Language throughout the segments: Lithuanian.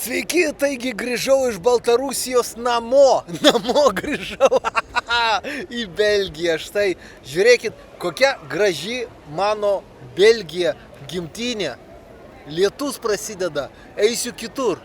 Sveiki, taigi grįžau iš Baltarusijos namo grįžau į Belgiją. Štai, žiūrėkit, kokia graži mano Belgija gimtinė. Lietus prasideda, eisiu kitur.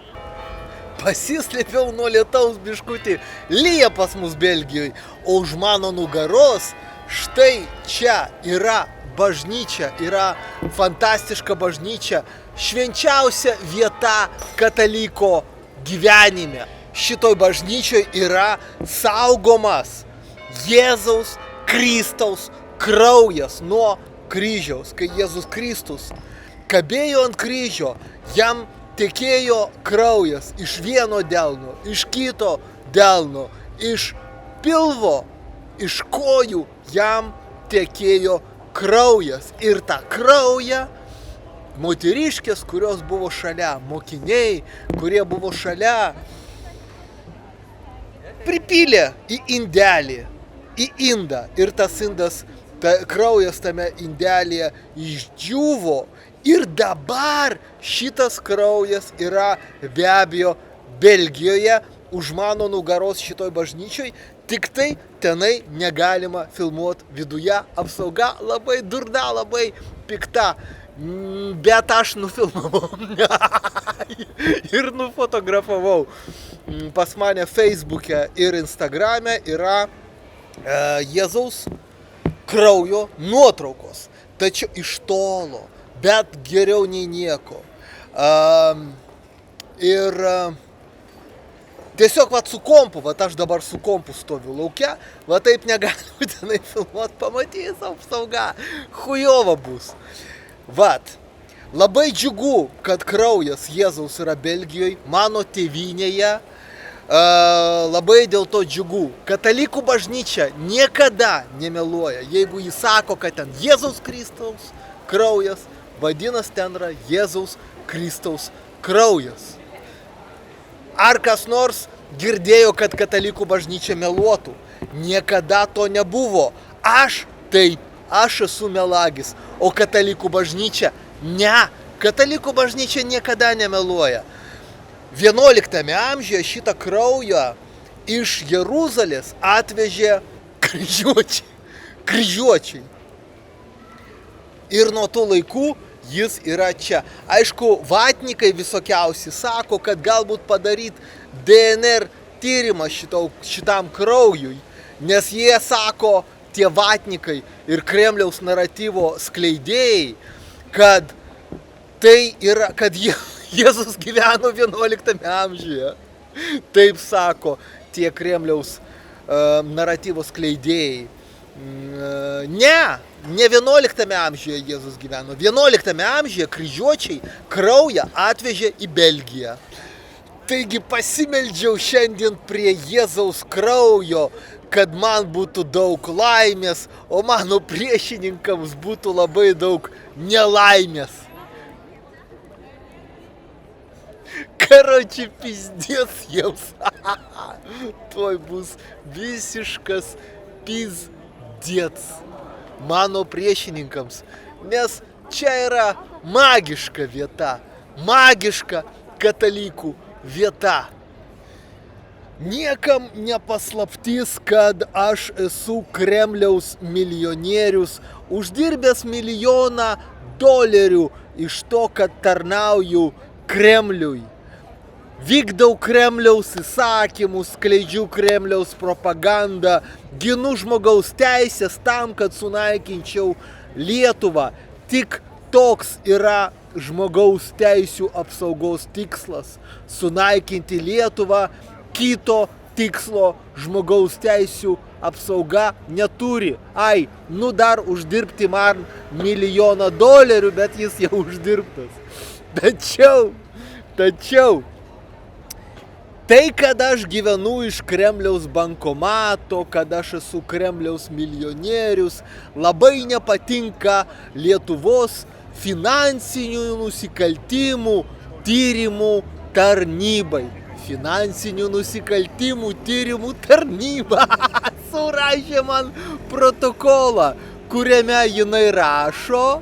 Pasislėpiau nuo lietaus biškutį, lyja pas mus Belgijoje, o už mano nugaros štai čia yra bažnyčia, yra fantastiška bažnyčia, švenčiausia vieta kataliko gyvenime. Šitoj bažnyčioj yra saugomas Jėzaus Kristaus kraujas nuo kryžiaus. Kai Jėzus Kristus kabėjo ant kryžio, jam tekėjo kraujas iš vieno delno, iš kito delno, iš pilvo, iš kojų jam tekėjo kraujas. Ir tą kraują moteriškės, kurios buvo šalia, mokiniai, kurie buvo šalia, pripylė į indelį, į indą. Ir tas indas, kraujas tame indelėje išdžiūvo. Ir dabar šitas kraujas yra be abejo Belgijoje, už mano nugaros šitoj bažnyčioj, tik tai tenai negalima filmuoti viduje, apsauga labai durna, labai pikta, bet aš nufilmavau ir nufotografavau. Pas mane Facebook'e ir Instagram'e yra Jėzaus kraujo nuotraukos, tačiau iš tolo. Bet geriau nei nieko. Tiesiog su kompu, aš dabar su kompu stoviu laukia, taip negaliu tenai filmuoti, pamatys apsauga, chujova bus. Labai džiugu, kad kraujas Jėzaus yra Belgijoje, mano tėvynėje, labai dėl to džiugu. Katalikų bažnyčia niekada nemeluoja, jeigu jis sako, kad ten Jėzaus Kristaus kraujas, vadinasi ten yra Jėzaus Kristaus kraujas. Ar kas nors girdėjo, kad katalikų bažnyčia meluotų? Niekada to nebuvo. Aš esu melagis, o katalikų bažnyčia ne. Katalikų bažnyčia niekada nemeluoja. 11 amžiuje šitą kraują iš Jeruzalės atvežė kryžiuočiai. Ir nuo tų laikų jis yra čia. Aišku, vatnikai visokiausi sako, kad galbūt padaryti DNR tyrimą šitam kraujui, nes jie sako, tie vatnikai ir Kremliaus naratyvo skleidėjai, kad tai yra, kad Jėzus gyveno 11 amžiuje. Taip sako tie Kremliaus naratyvo skleidėjai. Ne 11 amžiuje Jėzus gyveno. 11 amžiuje kryžiuočiai kraują atvežė į Belgiją. Taigi pasimeldžiau šiandien prie Jėzaus kraujo, kad man būtų daug laimės, o mano priešininkams būtų labai daug nelaimės. Karoči, pizdės jiems. Tuoj bus visiškas pizdėts mano priešininkams, nes čia yra magiška vieta, magiška katalikų vieta. Niekam nepaslaptis, kad aš esu Kremliaus milijonierius, uždirbęs $1 iš to, kad tarnauju Kremliui. Vykdau Kremliaus įsakymus, skleidžiu Kremliaus propagandą, ginu žmogaus teisės tam, kad sunaikinčiau Lietuvą. Tik toks yra žmogaus teisių apsaugos tikslas – sunaikinti Lietuvą. Kito tikslo žmogaus teisių apsauga neturi. Dar uždirbti man $1 bet jis jau uždirbtas. Tačiau, tai, kad aš gyvenu iš Kremliaus bankomato, kad aš esu Kremliaus milijonierius, labai nepatinka Lietuvos finansinių nusikaltimų tyrimų tarnybai. Finansinių nusikaltimų tyrimų tarnyba surašė man protokolą, kuriame jinai rašo,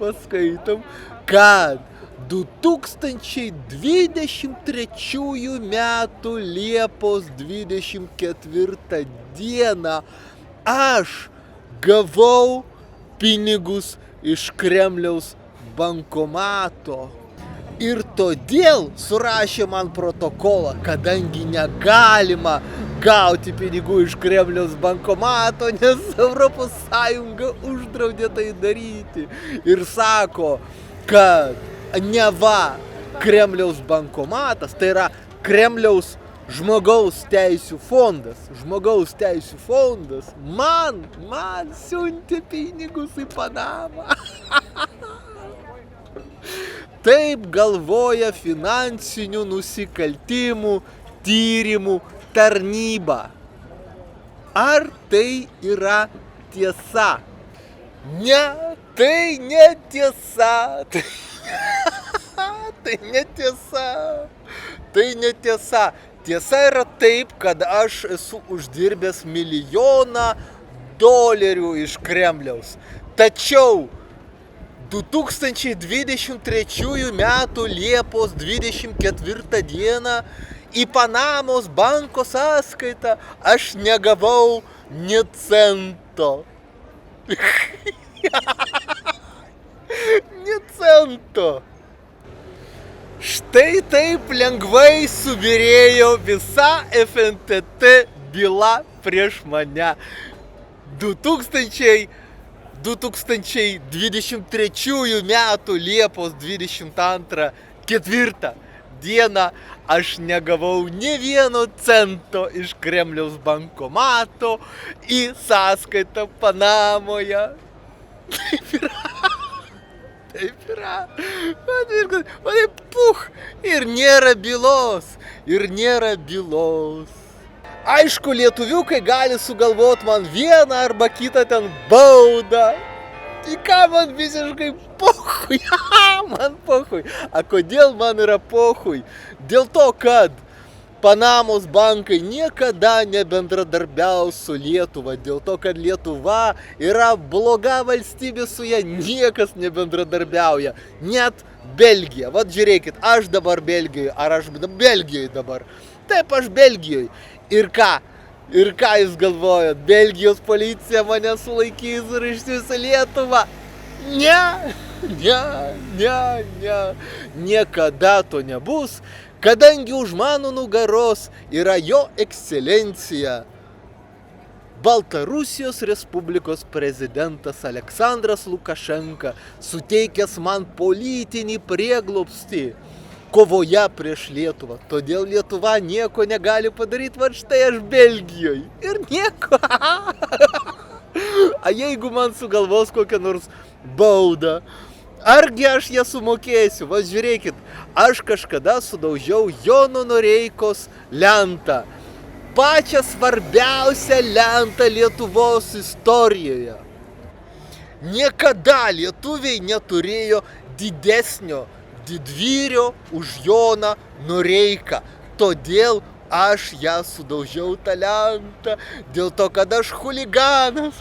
paskaitom, kad 2023 metų Liepos 24 dieną aš gavau pinigus iš Kremliaus bankomato. Ir todėl surašė man protokolą, kadangi negalima gauti pinigų iš Kremliaus bankomato, nes Europos Sąjunga uždraudė tai daryti. Ir sako, kad neva Kremliaus bankomatas, tai yra Kremliaus žmogaus teisių fondas, man siuntė pinigus į Panamą. Taip galvoja finansinių nusikaltimų tyrimų tarnyba. Ar tai yra tiesa? Ne, tai netiesa. Tai netiesa. Tiesa yra taip, kad aš esu uždirbęs $1 milijonų iš Kremliaus. Tačiau 2023 metų Liepos 24 dieną į Panamos banko sąskaitą aš negavau nė cento. Nė cento. Štai taip lengvai subyrėjo visa FNTT byla prieš mane. 2023 metų Liepos 24 dieną aš negavau nė vieno cento iš Kremliaus bankomato į sąskaitą Panamoje. Taip yra. Ir nėra bylos. Aišku, lietuviukai gali sugalvot man vieną arba kitą ten baudą. Į ką man visiškai pochuj. Man pochuj. A kodėl man yra pochuj? Dėl to, kad Panamos bankai niekada nebendradarbiaus su Lietuva. Dėl to, kad Lietuva yra bloga valstybė, su ja niekas nebendradarbiauja. Net Belgija. Vat žiūrėkit, aš dabar Belgijoje. Ar aš Belgijoje dabar? Taip, aš Belgijoje. Ir ką? Ir ką jūs galvojat? Belgijos policija mane sulaikys ir išsiųs į Lietuvą? Ne. Niekada to nebus, kadangi už mano nugaros yra jo ekscelencija Baltarusijos Respublikos prezidentas Aleksandras Lukašenka, suteikęs man politinį prieglobstį kovoje prieš Lietuvą. Todėl Lietuva nieko negali padaryti, va štai aš Belgijoje. Ir nieko. A jeigu man sugalvos kokią nors baudą, argi aš ją sumokėsiu? Va žiūrėkit, aš kažkada sudaužiau Jono Noreikos lentą. Pačią svarbiausią lentą Lietuvos istorijoje. Niekada lietuviai neturėjo didesnio didvyrio už Joną Noreiką. Todėl aš ją sudaužiau tą lentą, dėl to, kad aš chuliganas,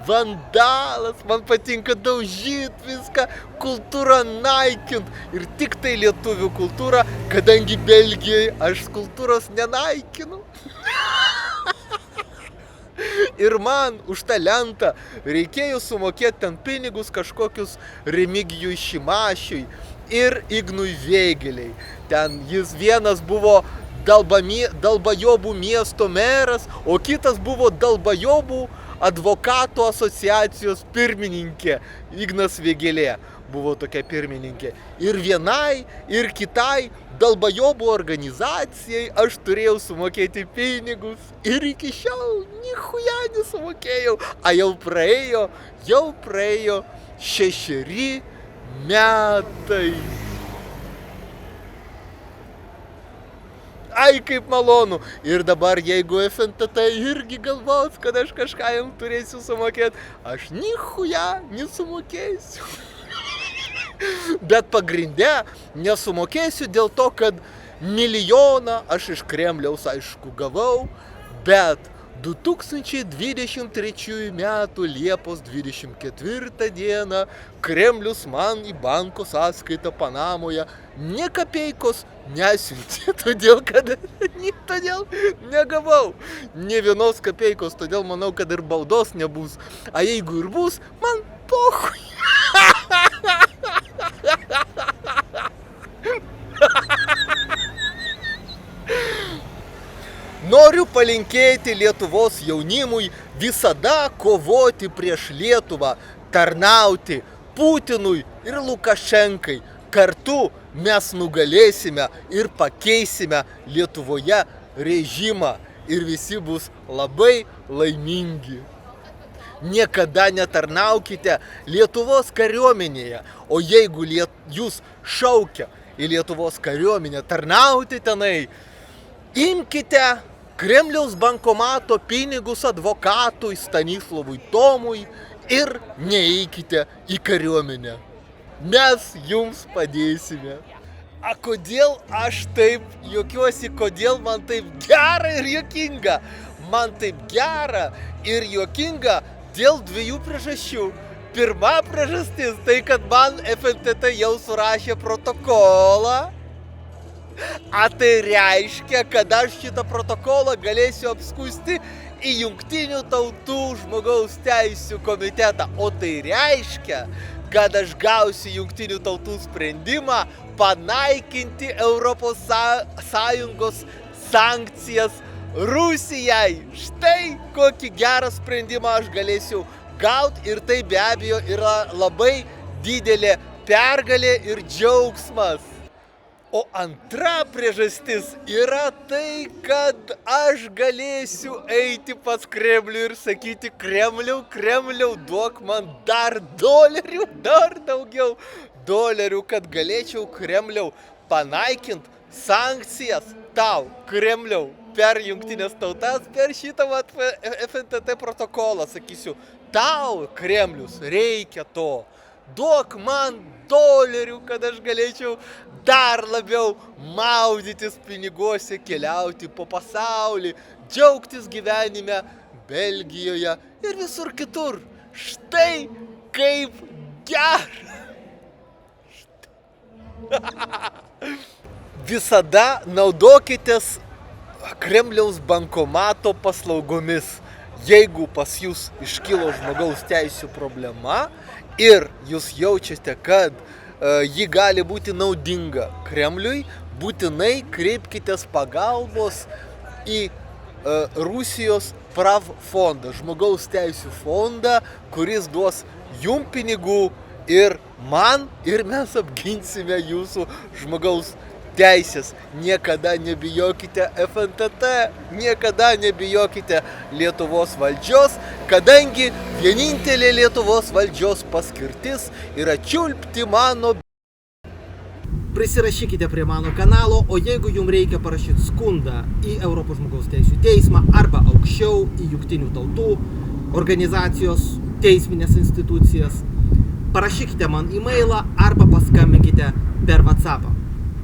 vandalas, man patinka daužyti viską, kultūrą naikint. Ir tik tai lietuvių kultūra, kadangi Belgijoje aš kultūros nenaikinu. Ir man už tą lentą reikėjo sumokėti ten pinigus kažkokius Remigijui Šimašiui ir Ignui Vėgėlei. Ten jis vienas buvo Dalbajobų miesto meras, o kitas buvo Dalbajobų advokatų asociacijos pirmininkė. Ignas Vėgėlė buvo tokia pirmininkė. Ir vienai, ir kitai Dalbajobų organizacijai aš turėjau sumokėti pinigus. Ir iki šiol nichuja nesumokėjau. A jau praėjo 6 metai. Ai, kaip malonu. Ir dabar, jeigu FNTT irgi galvos, kad aš kažką jam turėsiu sumokėti, aš nichuja nesumokėsiu. Bet pagrinde nesumokėsiu dėl to, kad milijoną aš iš Kremliaus, aišku, gavau, bet 2023 metų Liepos 24 dieną Kremlius man į banko sąskaitą Panamoje nė kapeikos nesiuntė, todėl negavau nė vienos kapeikos, todėl manau, kad ir baudos nebus. A jeigu ir bus, man pochui. Noriu palinkėti Lietuvos jaunimui visada kovoti prieš Lietuvą, tarnauti Putinui ir Lukašenkai. Kartu mes nugalėsime ir pakeisime Lietuvoje režimą ir visi bus labai laimingi. Niekada netarnaukite Lietuvos kariuomenėje, o jeigu jūs šaukia į Lietuvos kariuomenę tarnauti tenai, imkite Kremliaus bankomato pinigus advokatui Stanislovui Tomui ir neeikite į kariuomenę. Mes jums padėsime. A kodėl aš taip juokiuosi, kodėl man taip gera ir juokinga? Man taip gera ir juokinga dėl dviejų priežasčių. Pirma priežastis tai, kad man FNTT jau surašė protokolą. A tai reiškia, kad aš šitą protokolą galėsiu apskųsti į Jungtinių tautų žmogaus teisių komitetą. O tai reiškia, kad aš gausiu Jungtinių tautų sprendimą panaikinti Europos Sąjungos sankcijas Rusijai. Štai kokį gerą sprendimą aš galėsiu gauti ir tai be abejo yra labai didelė pergalė ir džiaugsmas. O antra priežastis yra tai, kad aš galėsiu eiti pas Kremlių ir sakyti: Kremliau, duok man dar dolerių, dar daugiau dolerių, kad galėčiau Kremliau panaikinti sankcijas tau, Kremliau, per Jungtinės tautas, per šitą FNTT protokolą. Sakysiu, tau, Kremlius, reikia to. Duok man dolerių, kad aš galėčiau dar labiau maudytis piniguose, keliauti po pasaulį, džiaugtis gyvenime Belgijoje ir visur kitur. Štai kaip gera. Visada naudokitės Kremliaus bankomato paslaugomis. Jeigu pas jūs iškilo žmogaus teisių problema ir jūs jaučiate, kad ji gali būti naudinga Kremliui, būtinai kreipkitės pagalbos į Rusijos Prav fondą, žmogaus teisių fondą, kuris duos jum pinigų ir man, ir mes apginsime jūsų žmogaus teisės. Niekada nebijokite FNTT, niekada nebijokite Lietuvos valdžios, kadangi vienintelė Lietuvos valdžios paskirtis yra čiulpti mano. Prisirašykite prie mano kanalo, o jeigu jums reikia parašyti skundą į Europos žmogaus teisių teismą arba aukščiau į Jungtinių tautų organizacijos teisminės institucijas, parašykite man e-mailą arba paskambinkite per WhatsAppą.